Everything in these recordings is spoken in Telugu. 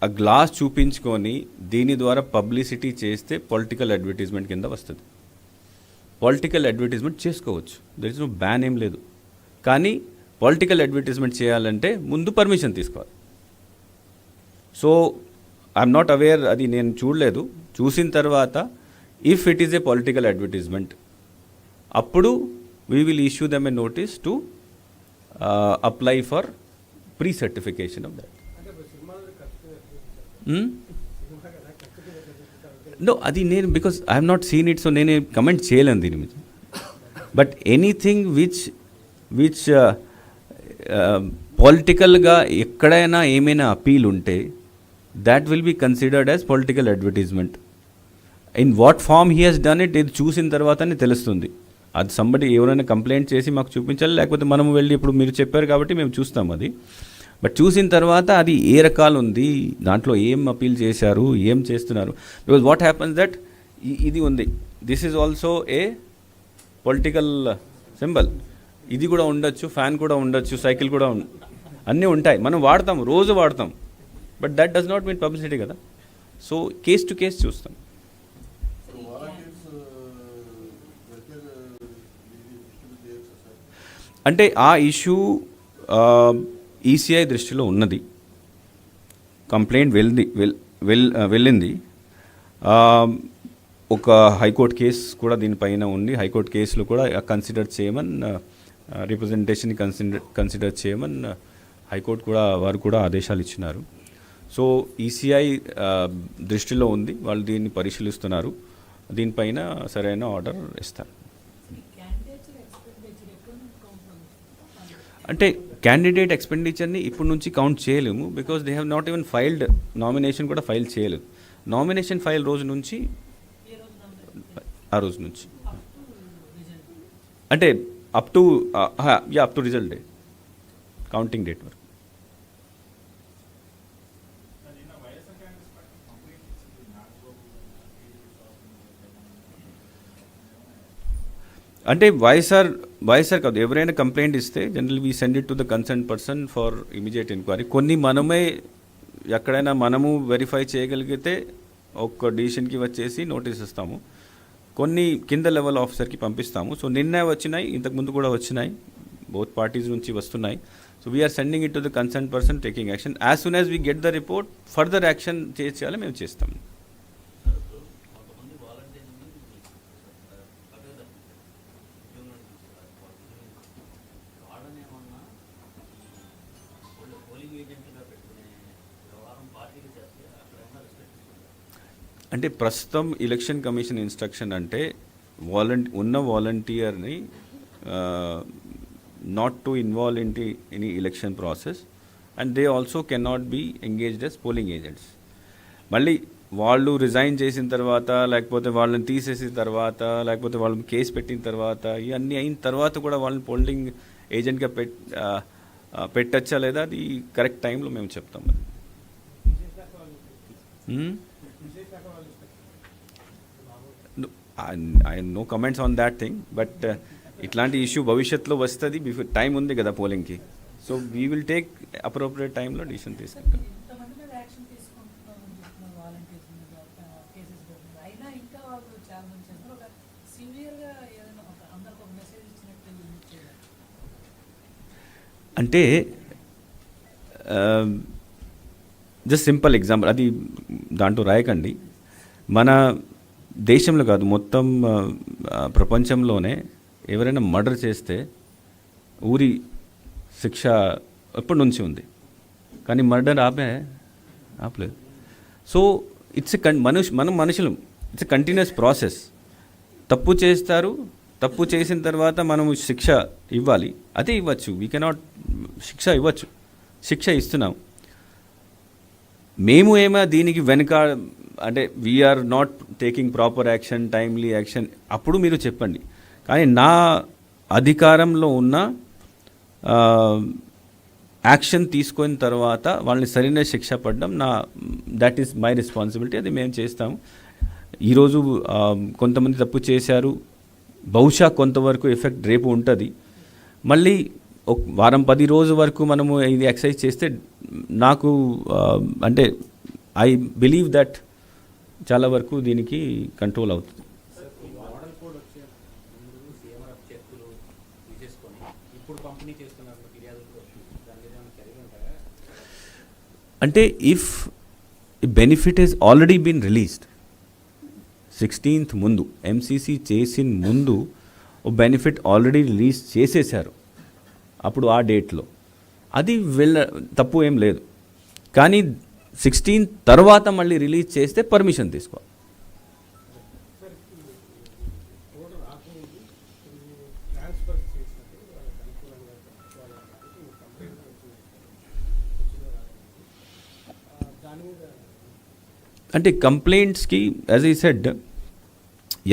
ఆ గ్లాస్ చూపించుకొని దీని ద్వారా పబ్లిసిటీ చేస్తే పొలిటికల్ అడ్వర్టైజ్మెంట్ కింద వస్తుంది. పొలిటికల్ అడ్వర్టైజ్మెంట్ చేసుకోవచ్చు, దర్ ఇస్ నో బ్యాన్ ఏం లేదు. కానీ పొలిటికల్ అడ్వర్టైజ్మెంట్ చేయాలంటే ముందు పర్మిషన్ తీసుకోవాలి. సో ఐఎమ్ నాట్ అవేర్, అది నేను చూడలేదు. చూసిన తర్వాత if it is a political advertisement అప్పుడు we will issue them a notice to apply for pre certification of that. No, అది నేను because I have not seen it, so నేను కమెంట్ చేయలేను దీని మీద. బట్ ఎనీథింగ్ విచ్ పొలిటికల్గా ఎక్కడైనా ఏమైనా అపీల్ ఉంటే that will be considered as political advertisement. In what form he has done it, ఇది చూసిన తర్వాతనే తెలుస్తుంది. అది సంబడి ఎవరైనా కంప్లైంట్ చేసి మాకు చూపించాలి, లేకపోతే మనం వెళ్ళి ఇప్పుడు మీరు చెప్పారు కాబట్టి మేము చూస్తాం అది. బట్ చూసిన తర్వాత అది ఏ రకాలు ఉంది, దాంట్లో ఏం అపీల్ చేశారు, ఏం చేస్తున్నారు. బికాజ్ వాట్ హ్యాపన్స్ దట్ ఇది ఉంది, this is also a political symbol. ఇది కూడా ఉండొచ్చు, ఫ్యాన్ కూడా ఉండొచ్చు, సైకిల్ కూడా అన్నీ ఉంటాయి, మనం వాడతాం, రోజు వాడతాం. But that does not mean publicity కదా. సో కేస్ టు కేస్ చూస్తాం. అంటే ఆ ఇష్యూ ఈసీఐ దృష్టిలో ఉన్నది, కంప్లైంట్ వెళ్ళింది. ఒక హైకోర్టు కేసు కూడా దీనిపైన ఉంది. హైకోర్టు కేసులో కూడా కన్సిడర్ చేయమని, రిప్రజెంటేషన్ కన్సిడర్ చేయమని హైకోర్టు కూడా వారు కూడా ఆదేశాలు ఇచ్చినారు. సో ఈసీఐ దృష్టిలో ఉంది, వాళ్ళు దీన్ని పరిశీలిస్తున్నారు, దీనిపైన సరైన ఆర్డర్ ఇస్తారు. అంటే క్యాండిడేట్ ఎక్స్పెండిచర్ని ఇప్పటి నుంచి కౌంట్ చేయలేము, because they have not even filed, nomination కూడా ఫైల్ చేయలేదు. నామినేషన్ ఫైల్ రోజు నుంచి, ఆ రోజు నుంచి అంటే up to result day, counting date వరకు. అంటే వైఎస్ఆర్ కాదు, ఎవరైనా కంప్లైంట్ ఇస్తే general we send it to the concern person for immediate enquiry. కొన్ని మనమే ఎక్కడైనా మనము వెరిఫై చేయగలిగితే ఒక్క డిసిషన్కి వచ్చేసి నోటీస్ ఇస్తాము, కొన్ని కింద లెవెల్ ఆఫీసర్కి పంపిస్తాము. సో నిన్న వచ్చినాయి, ఇంతకుముందు కూడా వచ్చినాయి, బోత్ పార్టీస్ నుంచి వస్తున్నాయి. So we're sending it to the concern person taking action. As soon as we get the report, further action చేయాలి మేము చేస్తాము. అంటే ప్రస్తుతం ఎలక్షన్ కమిషన్ ఇన్స్ట్రక్షన్ అంటే ఉన్న వాలంటీర్ని not to involve in any election process, and they also can not be engaged as polling agents. మళ్ళీ వాళ్ళు రిజైన్ చేసిన తర్వాత, లేకపోతే వాళ్ళని తీసేసిన తర్వాత, లేకపోతే వాళ్ళని కేసు పెట్టిన తర్వాత, ఇవన్నీ అయిన తర్వాత కూడా వాళ్ళని పోలింగ్ ఏజెంట్గా పెట్టచ్చా లేదా, అది కరెక్ట్ టైంలో మేము చెప్తాం. I no comments on that thing, but ఇట్లాంటి ఇష్యూ భవిష్యత్తులో వస్తుంది, బిఫోర్ టైం ఉంది కదా పోలింగ్కి. So we will take appropriate టైంలో డిసిషన్ తీసుకుంటాం. అంటే జస్ట్ సింపుల్ ఎగ్జాంపుల్, అది దాంట్లో రాయకండి. మన దేశంలో కాదు, మొత్తం ప్రపంచంలోనే ఎవరైనా మర్డర్ చేస్తే ఊరి శిక్ష ఎప్పటి నుంచి ఉంది, కానీ మర్డర్ ఆపలేదు. సో ఇట్స్ మనం మనుషులు, ఇట్స్ ఎ కంటిన్యూస్ ప్రాసెస్. తప్పు చేస్తారు, తప్పు చేసిన తర్వాత మనం శిక్ష ఇవ్వాలి, అదే ఇవ్వచ్చు. వీ కెనాట్ శిక్ష ఇవ్వచ్చు, శిక్ష ఇస్తున్నాం. మేము ఏమో దీనికి వెనుక అంటే we're not taking proper action, timely action, అప్పుడు మీరు చెప్పండి. కానీ నా అధికారంలో ఉన్న యాక్షన్ తీసుకున్న తర్వాత వాళ్ళని సరైన శిక్ష పడడం దట్ ఈస్ మై రెస్పాన్సిబిలిటీ, అది మేము చేస్తాము. ఈరోజు కొంతమంది తప్పు చేశారు, బహుశా కొంతవరకు ఎఫెక్ట్ రేపు ఉంటుంది. మళ్ళీ ఒక వారం 10 రోజుల వరకు మనము ఇది ఎక్సర్సైజ్ చేస్తే నాకు అంటే ఐ బిలీవ్ దట్ చాలా వరకు దీనికి కంట్రోల్ అవుతుంది. అంటే if benefit is already been released 16th ముందు ఎంసీసీ చేసిన ముందు బెనిఫిట్ ఆల్రెడీ రిలీజ్ చేసేసారు అప్పుడు ఆ డేట్లో, అది తప్పు ఏం లేదు. కానీ 16 తర్వాత మళ్ళీ రిలీజ్ చేస్తే పర్మిషన్ తీసుకోవాలి. అంటే కంప్లైంట్స్కి యాజ్ ఐ సెడ్,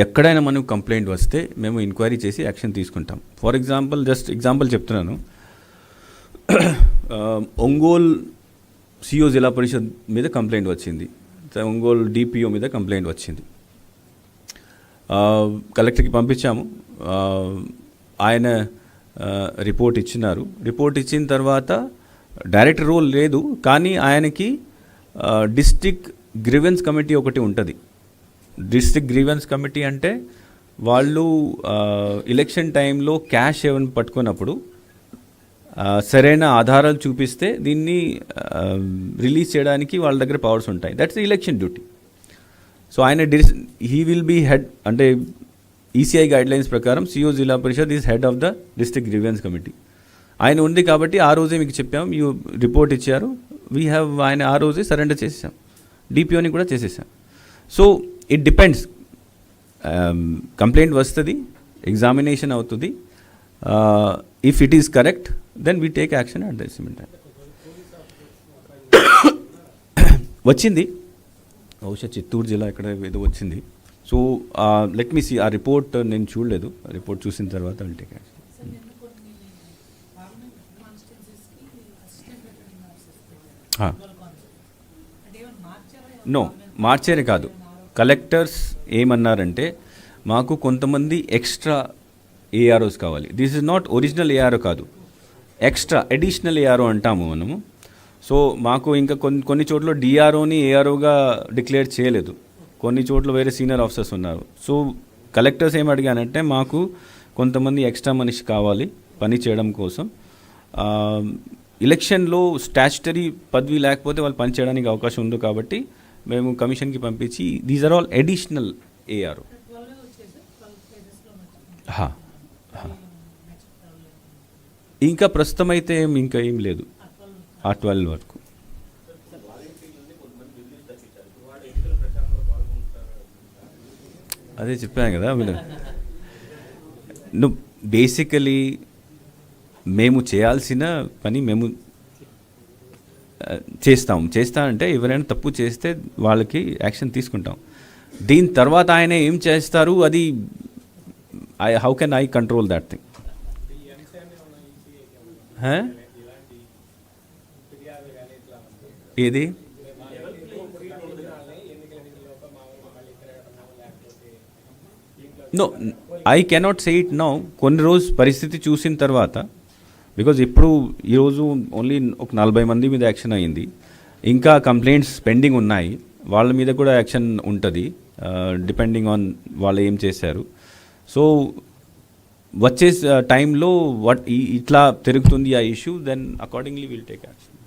ఎక్కడైనా మనకు కంప్లైంట్ వస్తే మేము ఎంక్వైరీ చేసి యాక్షన్ తీసుకుంటాం. ఫర్ ఎగ్జాంపుల్, జస్ట్ ఎగ్జాంపుల్ చెప్తున్నాను, ఒంగోలు సిఓ జిల్లా పరిషత్ మీద కంప్లైంట్ వచ్చింది, ఒంగోలు డిపిఓ మీద కంప్లైంట్ వచ్చింది. కలెక్టర్కి పంపించాము, ఆయన రిపోర్ట్ ఇచ్చినారు. రిపోర్ట్ ఇచ్చిన తర్వాత డైరెక్టర్ రోల్ లేదు, కానీ ఆయనకి డిస్ట్రిక్ట్ గ్రీవెన్స్ కమిటీ ఒకటి ఉంటుంది. డిస్ట్రిక్ట్ గ్రీవెన్స్ కమిటీ అంటే వాళ్ళు ఎలక్షన్ టైంలో క్యాష్ ఏమైనా పట్టుకున్నప్పుడు సరైన ఆధారాలు చూపిస్తే దీన్ని రిలీజ్ చేయడానికి వాళ్ళ దగ్గర పవర్స్ ఉంటాయి. That's election duty. సో ఆయన హీ విల్ బీ హెడ్, అంటే ఈసీఐ గైడ్లైన్స్ ప్రకారం CEO Zilla Parishad is head of the district grievance committee. ఆయన ఉంది కాబట్టి ఆ రోజే మీకు చెప్పాము, యూ రిపోర్ట్ ఇచ్చారు, ఆయన ఆ రోజే సరెండర్ చేసేసాం, డిపిఓని కూడా చేసేసాం. సో ఇట్ డిపెండ్స్, కంప్లైంట్ వస్తుంది, ఎగ్జామినేషన్ అవుతుంది, if it is correct then we take action at the same time. వచ్చింది బహుశా చిత్తూరు జిల్లా ఇక్కడ ఏదో వచ్చింది. సో లెట్ మీ సీ, ఆ రిపోర్ట్ నేను చూడలేదు, రిపోర్ట్ చూసిన తర్వాత విల్ టేక్ యాక్షన్. నో, మార్చేరే కాదు, కలెక్టర్స్ ఏమన్నారంటే మాకు కొంతమంది ఎక్స్ట్రా ఏఆర్ఓస్ కావాలి. This is not original ARO కాదు, ఎక్స్ట్రా అడిషనల్ ఏఆర్ఓ అంటాము మనము. సో మాకు ఇంకా కొన్ని చోట్ల డిఆర్ఓని ఏఆర్ఓగా డిక్లేర్ చేయలేదు, కొన్ని చోట్ల వేరే సీనియర్ ఆఫీసర్స్ ఉన్నారు. సో కలెక్టర్స్ ఏం అడిగానంటే మాకు కొంతమంది ఎక్స్ట్రా మనిషి కావాలి పని చేయడం కోసం. ఎలక్షన్లో స్టాచ్యుటరీ పదవి లేకపోతే వాళ్ళు పని చేయడానికి అవకాశం ఉంది కాబట్టి మేము కమిషన్కి పంపించి these are all additional ARO. ఇంకా ప్రస్తుతం అయితే ఇంకా ఏం లేదు, ఆ 12 వరకు. అదే చెప్పాను కదా, నువ్వు బేసికలీ మేము చేయాల్సిన పని మేము చేస్తా అంటే ఎవరైనా తప్పు చేస్తే వాళ్ళకి యాక్షన్ తీసుకుంటాం. దీని తర్వాత ఆయన ఏం చేస్తారు అది how can I control that thing. ఏది no, I cannot say it now. కొన్ని రోజు పరిస్థితి చూసిన తర్వాత, బికాజ్ ఇప్పుడు ఈరోజు ఓన్లీ ఒక 40 మంది మీద యాక్షన్ అయ్యింది, ఇంకా కంప్లైంట్స్ పెండింగ్ ఉన్నాయి, వాళ్ళ మీద కూడా యాక్షన్ ఉంటుంది డిపెండింగ్ ఆన్ వాళ్ళు ఏం చేశారు. సో వచ్చే టైంలో ఇట్లా తిరుగుతుంది ఆ issue, then accordingly will take action.